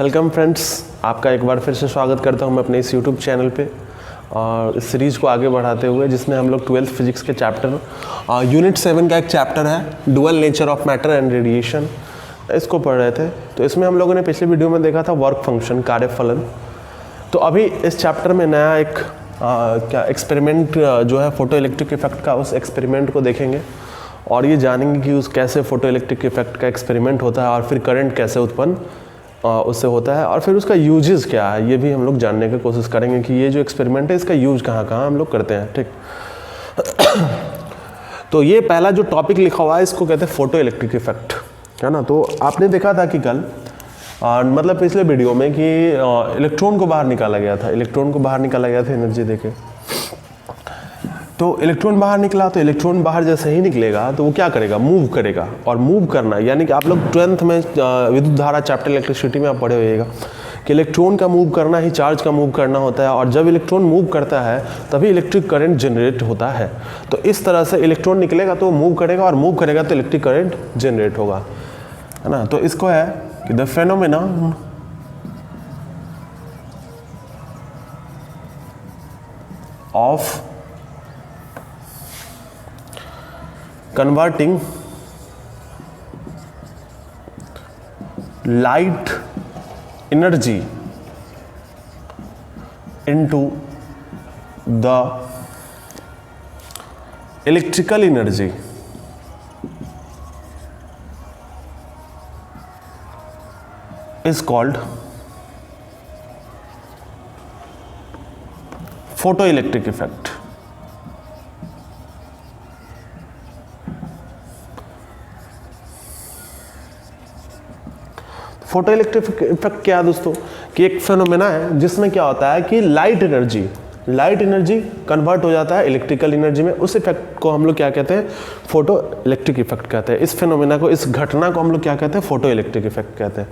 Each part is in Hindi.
वेलकम फ्रेंड्स, आपका एक बार फिर से स्वागत करता हूं मैं अपने इस यूट्यूब चैनल पे और इस सीरीज़ को आगे बढ़ाते हुए जिसमें हम लोग 12th फिजिक्स के चैप्टर यूनिट 7 का एक चैप्टर है dual nature of matter and radiation, इसको पढ़ रहे थे। तो इसमें हम लोगों ने पिछले वीडियो में देखा था वर्क फंक्शन, कार्यफलन। तो अभी इस चैप्टर में नया एक एक्सपेरिमेंट जो है फोटो इलेक्ट्रिक इफेक्ट का, उस एक्सपेरिमेंट को देखेंगे और ये जानेंगे कि उस कैसे फोटो इलेक्ट्रिक इफेक्ट का एक्सपेरिमेंट होता है और फिर करंट कैसे उत्पन्न उससे होता है और फिर उसका यूजेस क्या है, ये भी हम लोग जानने की कोशिश करेंगे कि ये जो एक्सपेरिमेंट है इसका यूज कहाँ कहाँ हम लोग करते हैं। ठीक तो ये पहला जो टॉपिक लिखा हुआ है इसको कहते हैं फोटो इलेक्ट्रिक इफेक्ट, है ना। तो आपने देखा था कि कल मतलब पिछले वीडियो में कि इलेक्ट्रॉन को बाहर निकाला गया था, एनर्जी देके। तो इलेक्ट्रॉन बाहर निकला, तो इलेक्ट्रॉन बाहर जैसे ही निकलेगा तो वो क्या करेगा, मूव करेगा। और मूव करना यानी कि आप लोग 12th में विद्युत धारा चैप्टर इलेक्ट्रिसिटी में आप पढ़े होइएगा कि इलेक्ट्रॉन का मूव करना ही चार्ज का मूव करना होता है, और जब इलेक्ट्रॉन मूव करता है तभी इलेक्ट्रिक करंट जनरेट होता है। तो इस तरह से इलेक्ट्रॉन निकलेगा तो मूव करेगा, और मूव करेगा तो इलेक्ट्रिक करंट जनरेट होगा, है ना। तो इसको है कि the phenomena of converting light energy into the electrical energy is called photoelectric effect। Photo electric effect क्या है दोस्तों, कि एक फेनोमेना है जिसमें क्या होता है कि लाइट एनर्जी कन्वर्ट हो जाता है इलेक्ट्रिकल एनर्जी में। उस इफेक्ट को हम लोग क्या कहते हैं, फोटो इलेक्ट्रिक इफेक्ट कहते हैं। इस फेनोमेना को, इस घटना को हम लोग क्या कहते हैं, फोटो इलेक्ट्रिक इफेक्ट कहते हैं।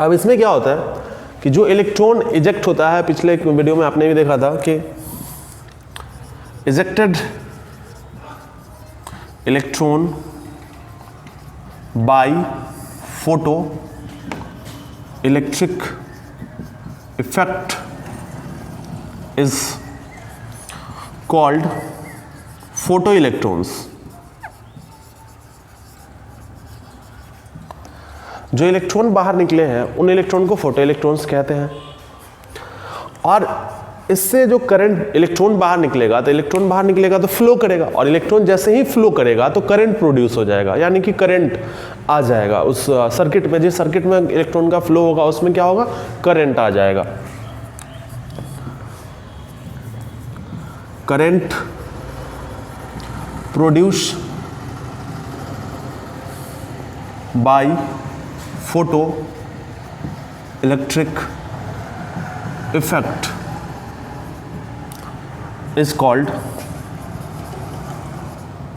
अब इसमें क्या होता है कि जो इलेक्ट्रॉन इजेक्ट होता है, पिछले वीडियो में आपने भी देखा था कि ejected electron by photo electric effect is called photo electrons. जो इलेक्ट्रॉन बाहर निकले हैं उन इलेक्ट्रॉन को फोटो इलेक्ट्रॉन्स कहते हैं। और इससे जो करंट, इलेक्ट्रॉन बाहर निकलेगा तो फ्लो करेगा, और इलेक्ट्रॉन जैसे ही फ्लो करेगा तो करंट प्रोड्यूस हो जाएगा, यानी कि करंट आ जाएगा उस सर्किट में। जिस सर्किट में इलेक्ट्रॉन का फ्लो होगा उसमें क्या होगा, करंट आ जाएगा। Current produce by photo electric effect is called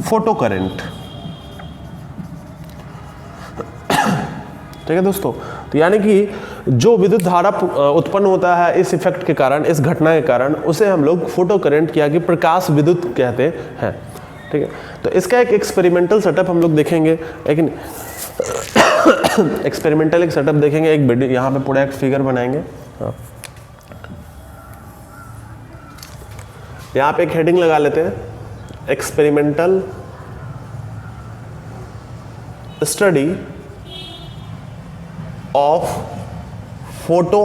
photo current. ठीक है दोस्तों, तो यानी कि जो विद्युत धारा उत्पन्न होता है इस इफेक्ट के कारण, इस घटना के कारण, उसे हम लोग फोटो करंट या कि प्रकाश विद्युत कहते हैं। ठीक है, तो इसका एक एक्सपेरिमेंटल सेटअप हम लोग देखेंगे, लेकिन एक्सपेरिमेंटल एक सेटअप देखेंगे। एक वीडियो यहाँ पे पूरा एक फिगर बनाएंगे। हाँ, यहाँ पे एक हेडिंग लगा लेते हैं, experimental study of photo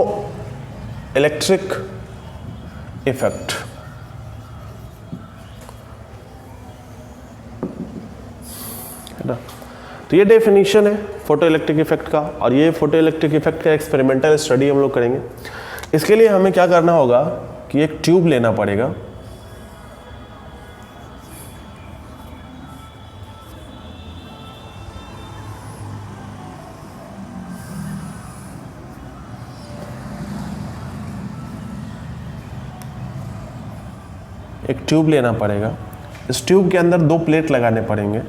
electric effect. है ना, तो ये डेफिनेशन है फोटो इलेक्ट्रिक इफेक्ट का, और ये फोटो इलेक्ट्रिक इफेक्ट का एक्सपेरिमेंटल स्टडी हम लोग करेंगे। इसके लिए हमें क्या करना होगा कि एक ट्यूब लेना पड़ेगा। एक ट्यूब लेना पड़ेगा। इस ट्यूब के अंदर 2 प्लेट लगाने पड़ेंगे।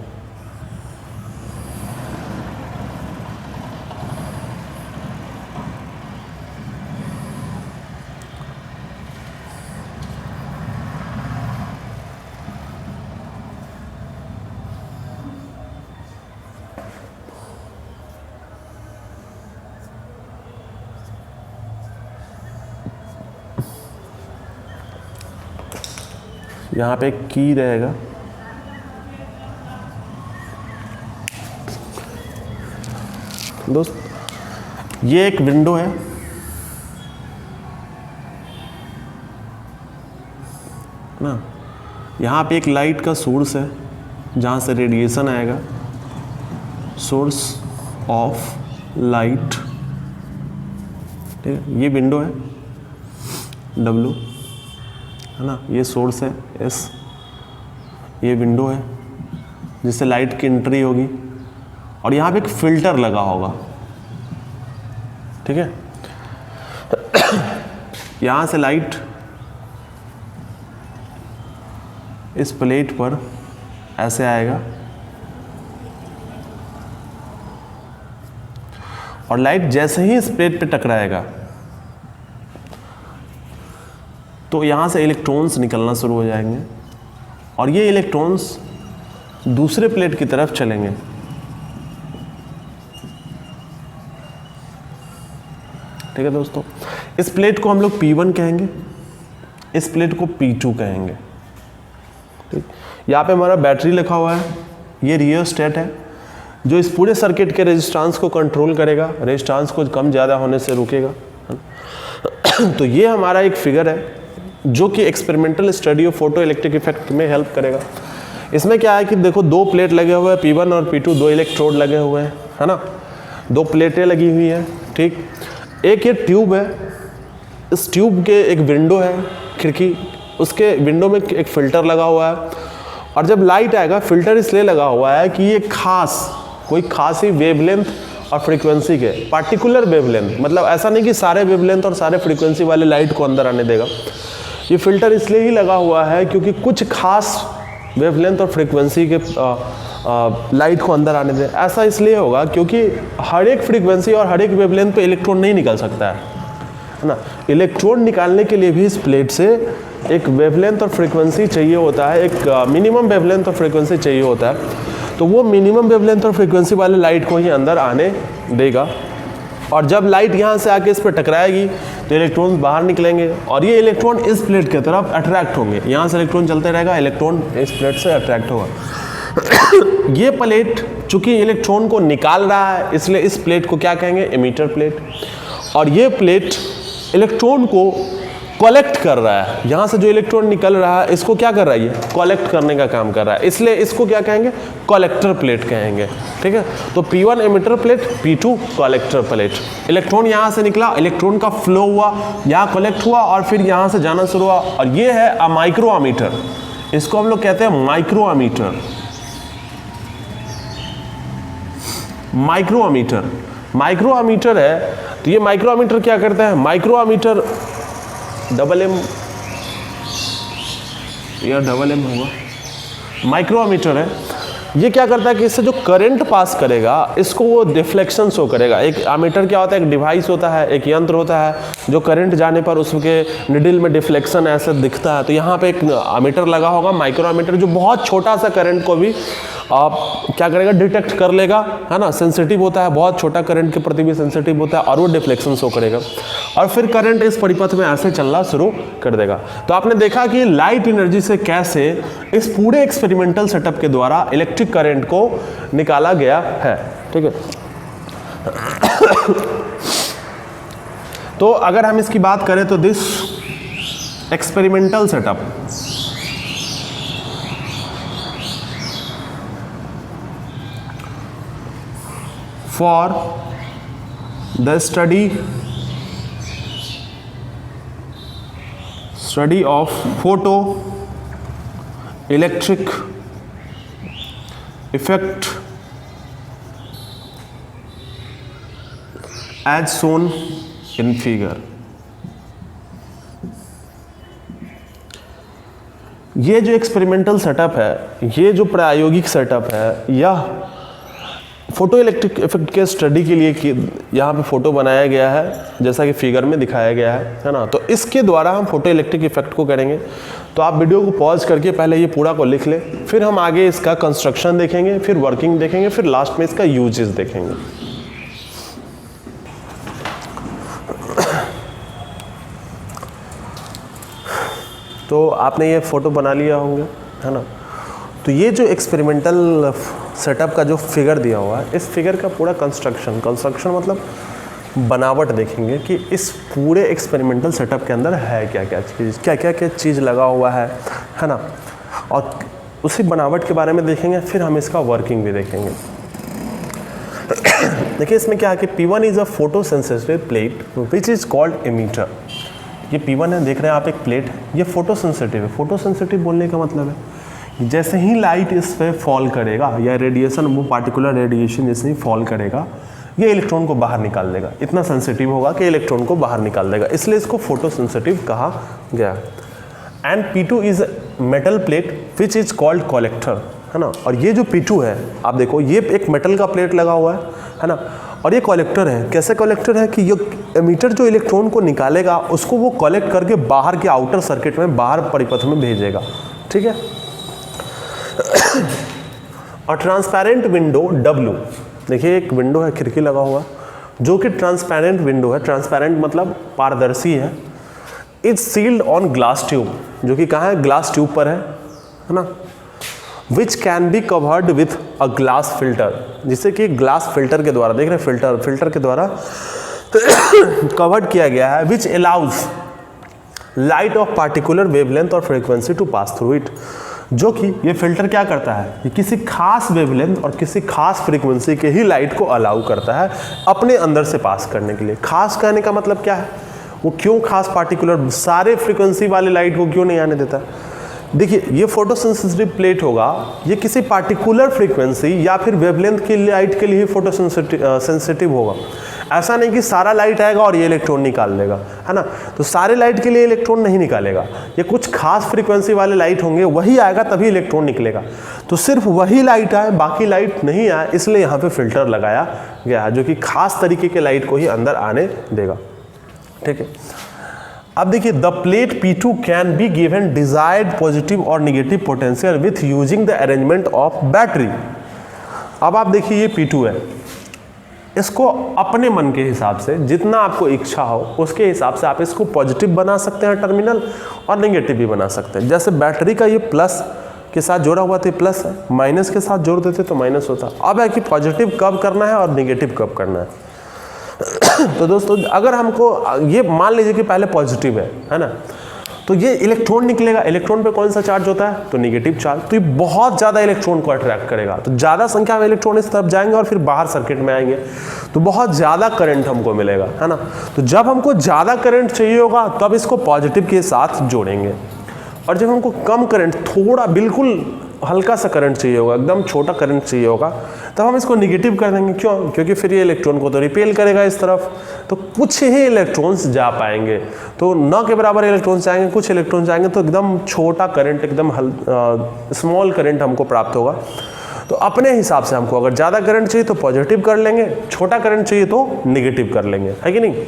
यहाँ पे एक की रहेगा, दोस्त ये एक विंडो है ना, यहाँ पे एक लाइट का सोर्स है जहाँ से रेडिएशन आएगा, सोर्स ऑफ लाइट, ठीक है। ये विंडो है W, है ना, ये सोर्स है S, ये विंडो है जिससे लाइट की एंट्री होगी, और यहाँ पे एक फिल्टर लगा होगा, ठीक है। यहाँ से लाइट इस प्लेट पर ऐसे आएगा, और लाइट जैसे ही इस प्लेट पे टकराएगा तो यहाँ से इलेक्ट्रॉन्स निकलना शुरू हो जाएंगे, और ये इलेक्ट्रॉन्स दूसरे प्लेट की तरफ चलेंगे, ठीक है दोस्तों। इस प्लेट को हम लोग P1 कहेंगे, इस प्लेट को P2 कहेंगे, ठीक। यहाँ पे हमारा बैटरी लिखा हुआ है, ये रियोस्टेट है जो इस पूरे सर्किट के रेजिस्टेंस को कंट्रोल करेगा, रेजिस्टेंस को कम ज़्यादा होने से रोकेगा। तो ये हमारा एक फिगर है जो कि experimental study of photo electric effect में हेल्प करेगा। इसमें क्या है कि देखो दो प्लेट लगे हुए हैं P1 और P2, दो इलेक्ट्रोड लगे हुए हैं, है ना, दो प्लेटें लगी हुई हैं, ठीक। एक ये ट्यूब है, इस ट्यूब के एक विंडो है, खिड़की, उसके विंडो में एक फिल्टर लगा हुआ है, और जब लाइट आएगा फिल्टर इसलिए लगा हुआ है कि ये कोई खास ही वेवलेंथ और फ्रीक्वेंसी के पार्टिकुलर वेवलेंथ, मतलब ऐसा नहीं कि सारे वेवलेंथ और सारे फ्रीक्वेंसी वाले लाइट को अंदर आने देगा। ये फिल्टर इसलिए ही लगा हुआ है क्योंकि कुछ खास वेवलेंथ और फ्रीक्वेंसी के लाइट को अंदर आने दे। ऐसा इसलिए होगा क्योंकि हर एक फ्रीक्वेंसी और हर एक वेवलेंथ पे इलेक्ट्रॉन नहीं निकल सकता है ना। इलेक्ट्रॉन निकालने के लिए भी इस प्लेट से एक वेवलेंथ और फ्रीक्वेंसी चाहिए होता है, एक मिनिमम वेवलेंथ और फ्रीक्वेंसी चाहिए होता है। तो वो मिनिमम वेवलेंथ और फ्रीक्वेंसी वाले लाइट को ही अंदर आने देगा, और जब लाइट यहाँ से आके इस पर टकराएगी तो इलेक्ट्रॉन बाहर निकलेंगे, और ये इलेक्ट्रॉन इस प्लेट की तरफ अट्रैक्ट होंगे। यहाँ से इलेक्ट्रॉन चलते रहेगा, इलेक्ट्रॉन इस प्लेट से अट्रैक्ट होगा। ये प्लेट चूंकि इलेक्ट्रॉन को निकाल रहा है इसलिए इस प्लेट को क्या कहेंगे, एमिटर प्लेट, और ये प्लेट इलेक्ट्रॉन को कलेक्ट कर रहा है। यहाँ से जो इलेक्ट्रॉन निकल रहा है इसको क्या कर रहा है, ये कलेक्ट करने का काम कर रहा है, इसलिए इसको क्या कहेंगे, कलेक्टर प्लेट कहेंगे, ठीक है। तो P1 emitter plate, P2 collector plate. Electron यहाँ से निकला, इलेक्ट्रॉन का फ्लो हुआ, यहाँ कलेक्ट हुआ और फिर यहाँ से जाना शुरू हुआ, और ये है माइक्रोमीटर। इसको हम लोग कहते हैं माइक्रोमीटर। माइक्रोमीटर है, तो ये माइक्रोमीटर क्या करता है, माइक्रोमीटर डबल एम या डबल एम होगा, माइक्रोमीटर है। ये क्या करता है कि इससे जो करंट पास करेगा इसको वो डिफ्लेक्शन शो करेगा। एक एमीटर क्या होता है, एक डिवाइस होता है, एक यंत्र होता है जो करंट जाने पर उसके निडल में डिफ्लेक्शन ऐसे दिखता है। तो यहाँ पे एक एमीटर लगा होगा, माइक्रोमीटर, जो बहुत छोटा सा करंट को भी आप क्या करेगा, डिटेक्ट कर लेगा, है ना। सेंसिटिव होता है, बहुत छोटा करंट के प्रति भी सेंसिटिव होता है, और वो डिफ्लेक्शन शो करेगा, और फिर करंट इस परिपथ में ऐसे चलना शुरू कर देगा। तो आपने देखा कि लाइट एनर्जी से कैसे इस पूरे एक्सपेरिमेंटल सेटअप के द्वारा इलेक्ट्रिक करंट को निकाला गया है, ठीक है। तो अगर हम इसकी बात करें तो this experimental setup for the study of photoelectric effect as shown in figure। ये जो एक्सपेरिमेंटल सेटअप है, ये जो प्रायोगिक सेटअप है, यह फोटो इलेक्ट्रिक इफेक्ट के स्टडी के लिए यहाँ पे फोटो बनाया गया है, जैसा कि फिगर में दिखाया गया है ना। तो इसके द्वारा हम फोटो इलेक्ट्रिक इफेक्ट को करेंगे। तो आप वीडियो को पॉज करके पहले ये पूरा को लिख लें, फिर हम आगे इसका कंस्ट्रक्शन देखेंगे, फिर वर्किंग देखेंगे, फिर लास्ट में इसका यूजेस देखेंगे। तो आपने ये फ़ोटो बना लिया होंगे, है ना। तो ये जो एक्सपेरिमेंटल सेटअप का जो फिगर दिया हुआ है, इस फिगर का पूरा कंस्ट्रक्शन मतलब बनावट देखेंगे कि इस पूरे एक्सपेरिमेंटल सेटअप के अंदर है क्या क्या चीज़ लगा हुआ है ना। और उसी बनावट के बारे में देखेंगे, फिर हम इसका वर्किंग भी देखेंगे। देखिए इसमें क्या है कि P1 is a photo sensitive plate which is called ammeter. ये P1 है, देख रहे हैं आप, एक प्लेट है, ये फोटो सेंसिटिव है। फोटो सेंसिटिव बोलने का मतलब है जैसे ही लाइट इस पर फॉल करेगा या रेडिएशन, वो पार्टिकुलर रेडिएशन जैसे ही फॉल करेगा, ये इलेक्ट्रॉन को बाहर निकाल देगा। इतना सेंसिटिव होगा कि इलेक्ट्रॉन को बाहर निकाल देगा, इसलिए इसको फोटो सेंसिटिव कहा गया। And P2 is metal plate which is called collector, है ना। और ये जो P2 है, आप देखो ये एक मेटल का प्लेट लगा हुआ है ना, और ये कलेक्टर है। कैसे कलेक्टर है कि ये एमीटर जो इलेक्ट्रॉन को निकालेगा उसको वो कलेक्ट करके बाहर के आउटर सर्किट में, बाहर परिपथ में भेजेगा, ठीक है। और ट्रांसपेरेंट विंडो W, देखिए एक विंडो है, खिड़की लगा हुआ, जो कि ट्रांसपेरेंट विंडो है। ट्रांसपेरेंट मतलब पारदर्शी है। Is sealed on glass tube, जो कि कहाँ है, ग्लास ट्यूब पर है ना। Which can be covered with a glass filter, जिसे कि ग्लास फिल्टर के द्वारा, देख रहे हैं फिल्टर के द्वारा कवर्ड किया गया है। Which allows light of particular wavelength और frequency to pass through it, जो कि ये फिल्टर क्या करता है, ये किसी खास वेवलेंथ और किसी खास फ्रीक्वेंसी के ही लाइट को अलाउ करता है अपने अंदर से पास करने के लिए। खास कहने का मतलब क्या है, वो क्यों खास, पार्टिकुलर सारे फ्रीक्वेंसी वाले लाइट को क्यों नहीं आने देता। देखिए ये फोटोसेंसिटिव प्लेट होगा, ये किसी पार्टिकुलर फ्रीक्वेंसी या फिर वेवलेंथ की लाइट के लिए ही फोटोसेंसिटिव होगा। ऐसा नहीं कि सारा लाइट आएगा और ये इलेक्ट्रॉन निकाल लेगा, है ना। तो सारे लाइट के लिए इलेक्ट्रॉन नहीं निकालेगा, ये कुछ खास फ्रीक्वेंसी वाले लाइट होंगे, वही आएगा तभी इलेक्ट्रॉन निकलेगा। तो सिर्फ वही लाइट आए, बाकी लाइट नहीं आए, इसलिए यहाँ पे फिल्टर लगाया गया है जो कि खास तरीके के लाइट को ही अंदर आने देगा, ठीक है। अब देखिए the plate P2 can be given desired positive और negative potential with using the arrangement of battery. अब आप देखिए ये P2 है, इसको अपने मन के हिसाब से जितना आपको इच्छा हो उसके हिसाब से आप इसको पॉजिटिव बना सकते हैं टर्मिनल, और नेगेटिव भी बना सकते हैं। जैसे बैटरी का ये प्लस के साथ जोड़ा हुआ था, प्लस है, माइनस के साथ जोड़ देते तो माइनस होता। अब है कि पॉजिटिव कब करना है और नेगेटिव कब करना है। तो दोस्तों अगर हमको ये मान लीजिए कि पहले पॉजिटिव है ना, तो ये इलेक्ट्रॉन निकलेगा। इलेक्ट्रॉन पे कौन सा चार्ज होता है, तो नेगेटिव चार्ज। तो ये बहुत ज़्यादा इलेक्ट्रॉन को अट्रैक्ट करेगा, तो ज़्यादा संख्या में इलेक्ट्रॉन इस तरफ जाएंगे और फिर बाहर सर्किट में आएंगे, तो बहुत ज़्यादा करंट हमको मिलेगा, है ना। तो जब हमको ज़्यादा करंट चाहिए होगा तब इसको पॉजिटिव के साथ जोड़ेंगे, और जब हमको कम करंट, थोड़ा बिल्कुल हल्का सा करंट चाहिए होगा, एकदम छोटा करंट चाहिए होगा, तब हम इसको निगेटिव कर देंगे। क्यों, क्योंकि फिर ये इलेक्ट्रॉन को तो रिपेल करेगा इस तरफ, तो कुछ ही इलेक्ट्रॉन्स जा पाएंगे, तो न के बराबर इलेक्ट्रॉन्स जाएंगे, कुछ इलेक्ट्रॉन्स जाएंगे, तो एकदम छोटा करंट, एकदम स्मॉल करंट हमको प्राप्त होगा। तो अपने हिसाब से हमको अगर ज़्यादा करंट चाहिए तो पॉजिटिव कर लेंगे, छोटा करंट चाहिए तो निगेटिव कर लेंगे, है कि नहीं।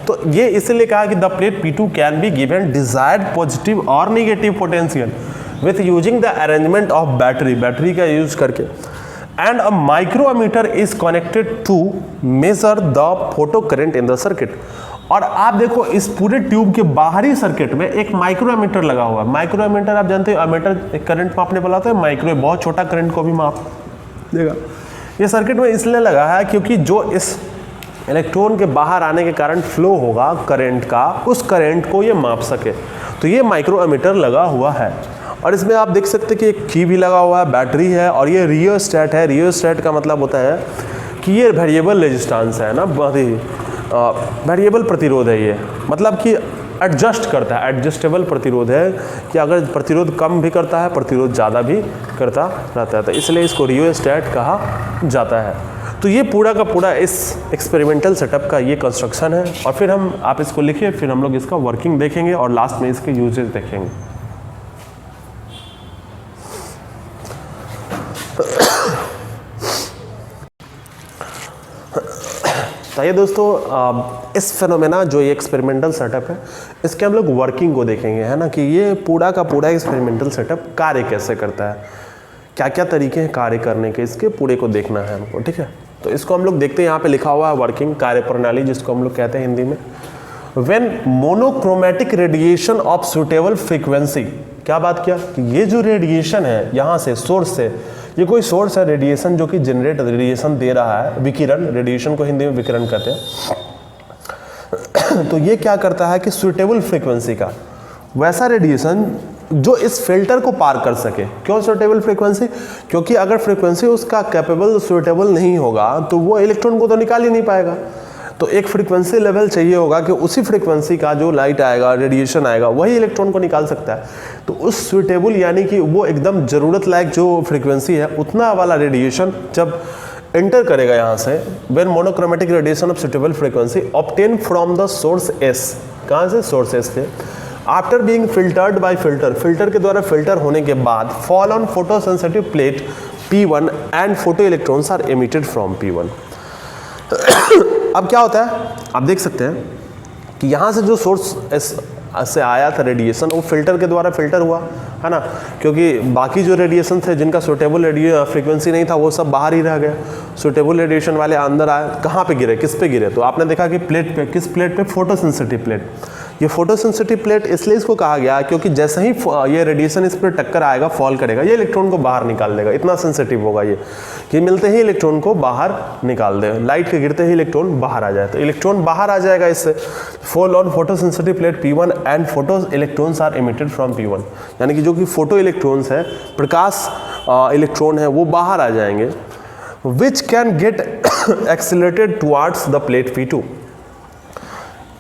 तो ये इसलिए कहा कि the plate P2 can be given desired positive और negative potential with using the arrangement of battery का यूज करके। And a micrometer is connected to measure the photo current in the circuit. और आप देखो इस पूरे ट्यूब के बाहरी सर्किट में एक माइक्रोमीटर लगा हुआ है। माइक्रोमीटर आप जानते हो, एमीटर करंट मापने वाला होता है, माइक्रो बहुत छोटा करंट को भी माप देगा। ये सर्किट में इसलिए लगा है क्योंकि जो इस इलेक्ट्रॉन के बाहर आने के कारण फ्लो होगा करंट का, उस करंट को ये माप सके। तो ये माइक्रोमीटर लगा हुआ है, और इसमें आप देख सकते हैं कि एक की भी लगा हुआ है, बैटरी है, और ये रियोस्टेट है। रियोस्टेट का मतलब होता है कि ये वेरिएबल रेजिस्टेंस है ना, वेरिएबल प्रतिरोध है ये, मतलब कि एडजस्ट करता है, एडजस्टेबल प्रतिरोध है कि अगर प्रतिरोध कम भी करता है, प्रतिरोध ज़्यादा भी करता रहता है, तो इसलिए इसको रियोस्टेट कहा जाता है। तो ये पूरा का पूरा इस एक्सपेरिमेंटल सेटअप का ये कंस्ट्रक्शन है, और फिर आप इसको लिखिए, फिर हम लोग इसका वर्किंग देखेंगे और लास्ट में इसके यूजेस देखेंगे। तो ये दोस्तों इस फेनोमेना जो ये एक्सपेरिमेंटल सेटअप है, इसके हम लोग वर्किंग को देखेंगे, है ना, कि ये पूरा का पूरा एक्सपेरिमेंटल सेटअप कार्य कैसे करता है, क्या क्या तरीके हैं कार्य करने के, इसके पूरे को देखना है हमको, ठीक है। तो इसको हम लोग देखते हैं, यहाँ पे लिखा हुआ है वर्किंग, कार्य प्रणाली जिसको हम लोग कहते हैं हिंदी में। When monochromatic radiation of suitable frequency, क्या बात किया कि ये जो रेडिएशन है यहाँ से सोर्स से, ये कोई सोर्स है रेडिएशन जो कि जनरेट रेडिएशन दे रहा है, विकिरण, रेडिएशन को हिंदी में विकिरण कहते हैं। तो ये क्या करता है कि सुटेबल फ्रीक्वेंसी का वैसा रेडिएशन जो इस फिल्टर को पार कर सके। क्यों सुटेबल फ्रीक्वेंसी? क्योंकि अगर फ्रीक्वेंसी उसका कैपेबल सुटेबल नहीं होगा तो वो इलेक्ट्रॉन को तो निकाल ही नहीं पाएगा। तो एक फ्रीक्वेंसी लेवल चाहिए होगा कि उसी फ्रीक्वेंसी का जो लाइट आएगा, रेडिएशन आएगा, वही इलेक्ट्रॉन को निकाल सकता है। तो उस सुटेबल यानी कि वो एकदम ज़रूरत लायक जो फ्रीक्वेंसी है उतना वाला रेडिएशन जब एंटर करेगा यहाँ से, when monochromatic radiation of suitable frequency obtain from the source S, कहाँ से? सोर्स एस से, after being filtered by filter, filter के द्वारा फिल्टर होने के बाद fall on photo sensitive plate P1 and photo electrons are emitted from P1। अब क्या होता है, आप देख सकते हैं कि यहाँ से जो सोर्स से आया था रेडिएशन, वो फिल्टर के द्वारा फिल्टर हुआ, है ना, क्योंकि बाकी जो रेडिएशन थे जिनका सुटेबल फ्रीक्वेंसी नहीं था वो सब बाहर ही रह गए। सुटेबल रेडिएशन वाले अंदर आए, कहाँ पे गिरे, किस पे गिरे? तो आपने देखा कि प्लेट पे, किस प्लेट पे? Photo sensitive plate. ये फोटो सेंसिटिव प्लेट इसलिए इसको कहा गया क्योंकि जैसे ही ये रेडिएशन इस पर टक्कर आएगा, फॉल करेगा, ये इलेक्ट्रॉन को बाहर निकाल देगा। इतना सेंसिटिव होगा ये कि मिलते ही इलेक्ट्रॉन को बाहर निकाल दे, लाइट के गिरते ही इलेक्ट्रॉन बाहर आ जाए। तो इलेक्ट्रॉन बाहर आ जाएगा इससे। Fall on photo sensitive plate P1 and photo electrons are emitted from P1, यानी कि जो कि फोटो इलेक्ट्रॉन्स है, प्रकाश इलेक्ट्रॉन है, वो बाहर आ जाएंगे। Which can get accelerated towards the plate P2,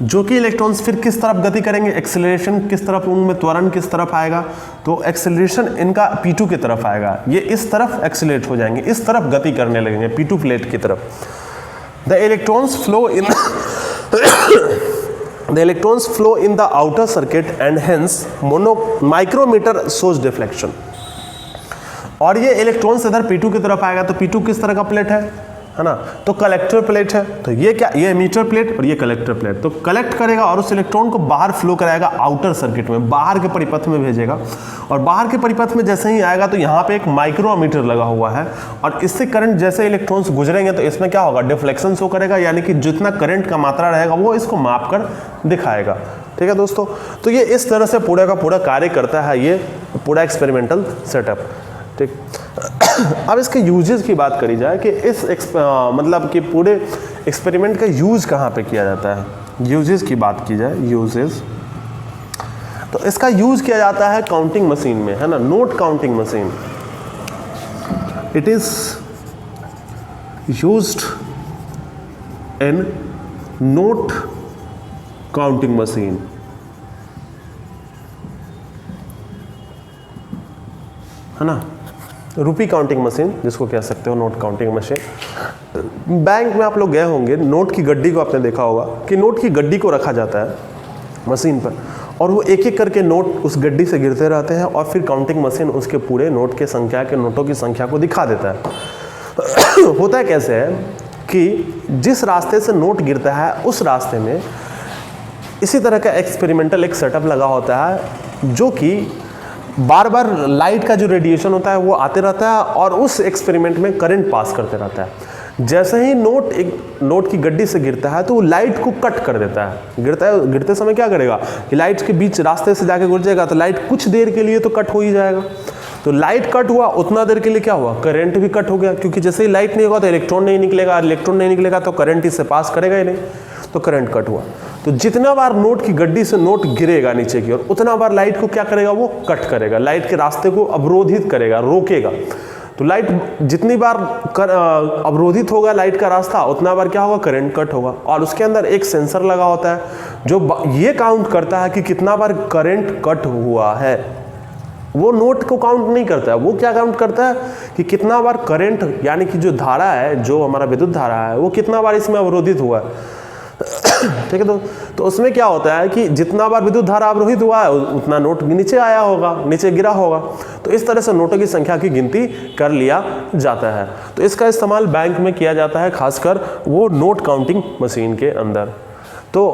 जो कि इलेक्ट्रॉन्स फिर किस तरफ गति करेंगे, एक्सेलरेशन किस तरफ, उनमें त्वरण किस तरफ आएगा? तो एक्सेलरेशन इनका P2 की तरफ आएगा, ये इस तरफ एक्सेलरेट हो जाएंगे, इस तरफ गति करने लगेंगे P2 प्लेट की तरफ। The electrons flow in the outer circuit and hence micrometer shows deflection. और ये इलेक्ट्रॉन्स इधर P2 की तरफ आएगा, तो P2 किस तरह का प्लेट है ना, तो कलेक्टर प्लेट है। तो ये क्या, ये एमीटर प्लेट और ये कलेक्टर प्लेट। तो कलेक्ट करेगा और उस इलेक्ट्रॉन को बाहर फ्लो कराएगा आउटर सर्किट में, बाहर के परिपथ में भेजेगा। और बाहर के परिपथ में जैसे ही आएगा तो यहाँ पे एक माइक्रोमीटर लगा हुआ है और इससे करंट जैसे इलेक्ट्रॉन्स गुजरेंगे तो इसमें क्या होगा, डिफ्लेक्शन शो करेगा, यानी कि जितना करंट का मात्रा रहेगा वो इसको माप कर दिखाएगा। ठीक है दोस्तों, तो ये इस तरह से पूरा का पूरा कार्य करता है ये पूरा एक्सपेरिमेंटल सेटअप। ठीक, अब इसके यूजेस की बात करी जाए कि इस मतलब कि पूरे एक्सपेरिमेंट का यूज कहाँ पे किया जाता है। यूजेस की बात की जाए, यूजेस, तो इसका यूज किया जाता है काउंटिंग मशीन में, है ना, note counting machine. It is used in note counting machine, है ना, रुपी काउंटिंग मशीन जिसको कह सकते हो, नोट काउंटिंग मशीन। बैंक में आप लोग गए होंगे, नोट की गड्डी को आपने देखा होगा कि नोट की गड्डी को रखा जाता है मशीन पर और वो एक एक करके नोट उस गड्डी से गिरते रहते हैं और फिर काउंटिंग मशीन उसके पूरे नोट के संख्या के नोटों की संख्या को दिखा देता है। होता है कैसे है कि जिस रास्ते से नोट गिरता है उस रास्ते में इसी तरह का एक्सपेरिमेंटल एक सेटअप लगा होता है जो कि बार बार लाइट का जो रेडिएशन होता है वो आते रहता है और उस एक्सपेरिमेंट में करंट पास करते रहता है। जैसे ही नोट की गड्डी से गिरता है तो वो लाइट को कट कर देता है। गिरते समय क्या करेगा कि लाइट के बीच रास्ते से जाके गुजर जाएगा, तो लाइट कुछ देर के लिए तो कट हो ही जाएगा। तो लाइट कट हुआ, उतना देर के लिए क्या हुआ, करंट भी कट हो गया, क्योंकि जैसे ही लाइट नहीं होगा तो इलेक्ट्रॉन नहीं निकलेगा, इलेक्ट्रॉन नहीं निकलेगा तो करंट इससे पास करेगा ही नहीं, तो करंट कट हुआ। तो जितना बार नोट की गड्डी से नोट गिरेगा नीचे की ओर, उतना बार लाइट को क्या करेगा, वो कट करेगा, लाइट के रास्ते को अवरोधित करेगा, रोकेगा। तो लाइट जितनी बार अवरोधित होगा लाइट का रास्ता, उतना बार क्या होगा, करंट कट होगा। और उसके अंदर एक सेंसर लगा होता है जो ये काउंट करता है कि कितना बार करंट कट हुआ है। वो नोट को काउंट नहीं करता है, वो क्या काउंट करता है कि कितना बार करंट, यानी कि जो धारा है, जो हमारा विद्युत धारा है, वो कितना बार इसमें अवरोधित हुआ है। ठीक है, तो उसमें क्या होता है कि जितना बार विद्युत धारा अवरोधित हुआ है उतना नोट नीचे आया होगा, नीचे गिरा होगा। तो इस तरह से नोटों की संख्या की गिनती कर लिया जाता है। तो इसका इस्तेमाल बैंक में किया जाता है, खासकर वो नोट काउंटिंग मशीन के अंदर। तो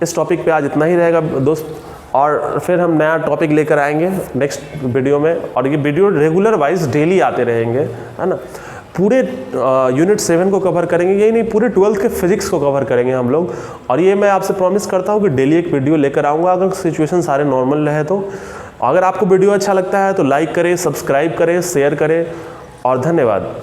इस टॉपिक पे आज इतना ही रहेगा दोस्त, और फिर हम नया टॉपिक लेकर आएंगे नेक्स्ट वीडियो में, और ये वीडियो रेगुलर वाइज डेली आते रहेंगे, है ना। पूरे यूनिट 7 को कवर करेंगे, यही नहीं पूरे 12th के फिजिक्स को कवर करेंगे हम लोग। और ये मैं आपसे प्रॉमिस करता हूँ कि डेली एक वीडियो लेकर आऊँगा अगर सिचुएशन सारे नॉर्मल रहे तो। अगर आपको वीडियो अच्छा लगता है तो लाइक करें, सब्सक्राइब करें, शेयर करें और धन्यवाद।